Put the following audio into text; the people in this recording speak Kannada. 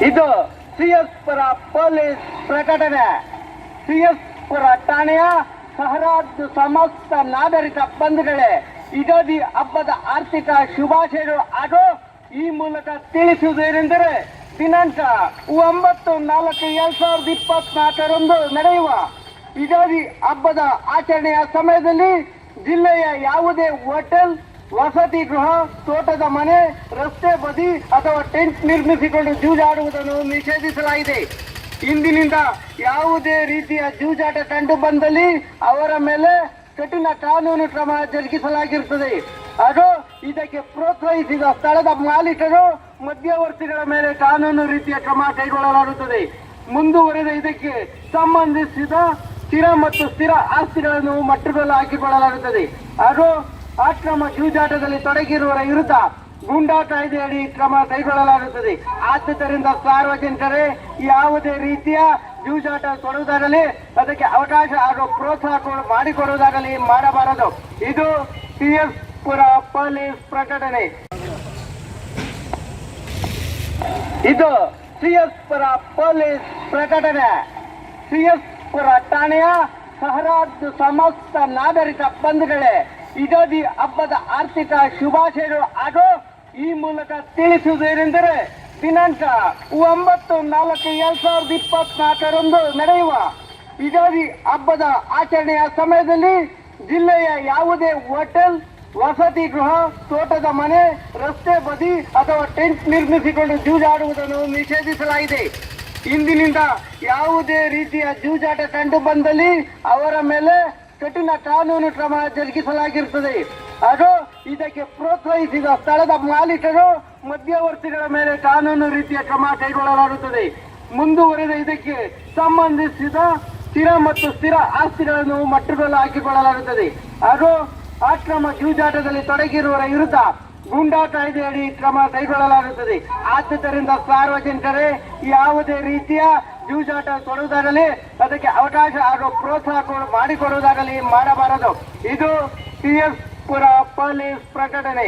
ಇದು ಸಿಎಸ್ ಪುರ ಪೊಲೀಸ್ ಪ್ರಕಟಣೆ. ಸಿಎಸ್ ಪುರ ಠಾಣೆಯ ಸಹರಾಜ್ ಸಮಸ್ತ ನಾಗರಿಕ ಬಂಧುಗಳೇ, ಯುಗಾದಿ ಹಬ್ಬದ ಆರ್ಥಿಕ ಶುಭಾಶಯಗಳು ಹಾಗೂ ಈ ಮೂಲಕ ತಿಳಿಸುವುದೇನೆಂದರೆ, ದಿನಾಂಕ 9/4/2024 ನಡೆಯುವ ಯುಗಾದಿ ಹಬ್ಬದ ಆಚರಣೆಯ ಸಮಯದಲ್ಲಿ ಜಿಲ್ಲೆಯ ಯಾವುದೇ ಹೋಟೆಲ್, ವಸತಿ ಗೃಹ, ತೋಟದ ಮನೆ, ರಸ್ತೆ ಬದಿ ಅಥವಾ ಟೆಂಟ್ ನಿರ್ಮಿಸಿಕೊಂಡು ಜೂಜಾಡುವುದನ್ನು ನಿಷೇಧಿಸಲಾಗಿದೆ. ಇಂದಿನಿಂದ ಯಾವುದೇ ರೀತಿಯ ಜೂಜಾಟ ಕಂಡು ಬಂದಲ್ಲಿ ಅವರ ಮೇಲೆ ಕಠಿಣ ಕಾನೂನು ಕ್ರಮ ಜರುಗಿಸಲಾಗಿರುತ್ತದೆ. ಹಾಗೂ ಇದಕ್ಕೆ ಪ್ರೋತ್ಸಾಹಿಸಿದ ಸ್ಥಳದ ಮಾಲೀಕರು, ಮಧ್ಯವರ್ತಿಗಳ ಮೇಲೆ ಕಾನೂನು ರೀತಿಯ ಕ್ರಮ ಕೈಗೊಳ್ಳಲಾಗುತ್ತದೆ. ಮುಂದುವರೆದ ಇದಕ್ಕೆ ಸಂಬಂಧಿಸಿದ ಸ್ಥಿರ ಮತ್ತು ಸ್ಥಿರ ಆಸ್ತಿಗಳನ್ನು ಮಟ್ಟುಗೋಲು ಹಾಕಿಕೊಳ್ಳಲಾಗುತ್ತದೆ. ಹಾಗೂ ಅಕ್ರಮ ಜೂಜಾಟದಲ್ಲಿ ತೊಡಗಿರುವವರ ವಿರುದ್ಧ ಗೂಂಡಾ ಕಾಯ್ದೆಯಡಿ ಕ್ರಮ ಕೈಗೊಳ್ಳಲಾಗುತ್ತದೆ. ಆದ್ದರಿಂದ ಸಾರ್ವಜನಿಕರೇ ಯಾವುದೇ ರೀತಿಯ ಜೂಜಾಟ ತೊಡುವುದಾಗಲಿ, ಅದಕ್ಕೆ ಅವಕಾಶ ಹಾಗೂ ಪ್ರೋತ್ಸಾಹ ಮಾಡಿಕೊಡುವುದಾಗಲಿ ಮಾಡಬಾರದು. ಇದು ಸಿಎಸ್ ಪುರ ಪೊಲೀಸ್ ಪ್ರಕಟಣೆ. ಇದು ಸಿಎಸ್ ಪುರ ಪೊಲೀಸ್ ಪ್ರಕಟಣೆ. ಸಿಎಸ್ ಪುರ ಠಾಣೆಯ ಸಹರಾಜ್ ಸಮಸ್ತ ನಾಗರಿಕ ಬಂಧುಗಳೇ, ಯುಗಾದಿ ಹಬ್ಬದ ಆರ್ಥಿಕ ಶುಭಾಶಯಗಳು ಹಾಗೂ ಈ ಮೂಲಕ ತಿಳಿಸುವುದೇನೆಂದರೆ, ದಿನಾಂಕ 9/4/2024 ನಡೆಯುವ ಯುಗಾದಿ ಹಬ್ಬದ ಆಚರಣೆಯ ಸಮಯದಲ್ಲಿ ಜಿಲ್ಲೆಯ ಯಾವುದೇ ಹೋಟೆಲ್, ವಸತಿ ಗೃಹ, ತೋಟದ ಮನೆ, ರಸ್ತೆ ಬದಿ ಅಥವಾ ಟೆಂಟ್ ನಿರ್ಮಿಸಿಕೊಂಡು ಜೂಜಾಡುವುದನ್ನು ನಿಷೇಧಿಸಲಾಗಿದೆ. ಇಂದಿನಿಂದ ಯಾವುದೇ ರೀತಿಯ ಜೂಜಾಟ ಕಂಡು ಬಂದಲ್ಲಿ ಅವರ ಮೇಲೆ ಕಠಿಣ ಕಾನೂನು ಕ್ರಮ ಜರುಗಿಸಲಾಗಿರುತ್ತದೆ. ಹಾಗೂ ಇದಕ್ಕೆ ಪ್ರೋತ್ಸಾಹಿಸಿದ ಸ್ಥಳದ ಮಾಲೀಕರು, ಮಧ್ಯವರ್ತಿಗಳ ಮೇಲೆ ಕಾನೂನು ರೀತಿಯ ಕ್ರಮ ಕೈಗೊಳ್ಳಲಾಗುತ್ತದೆ. ಮುಂದುವರೆದ ಇದಕ್ಕೆ ಸಂಬಂಧಿಸಿದ ಸ್ಥಿರ ಮತ್ತು ಸ್ಥಿರ ಆಸ್ತಿಗಳನ್ನು ಮಟ್ಟುಗೋಲು ಹಾಕಿಕೊಳ್ಳಲಾಗುತ್ತದೆ. ಹಾಗೂ ಅಕ್ರಮ ಜೂಜಾಟದಲ್ಲಿ ತೊಡಗಿರುವವರ ವಿರುದ್ಧ ಗೂಂಡಾ ಕಾಯ್ದೆಯಡಿ ಕ್ರಮ ಕೈಗೊಳ್ಳಲಾಗುತ್ತದೆ. ಆದ್ದರಿಂದ ಸಾರ್ವಜನಿಕರೇ ಯಾವುದೇ ರೀತಿಯ ಜೂಜಾಟ ತೊಡುವುದಾಗಲಿ, ಅದಕ್ಕೆ ಅವಕಾಶ ಹಾಗೂ ಪ್ರೋತ್ಸಾಹ ಮಾಡಿಕೊಡುವುದಾಗಲಿ ಮಾಡಬಾರದು. ಇದು ಸಿಎಸ್ ಪುರ ಪೊಲೀಸ್ ಪ್ರಕಟಣೆ.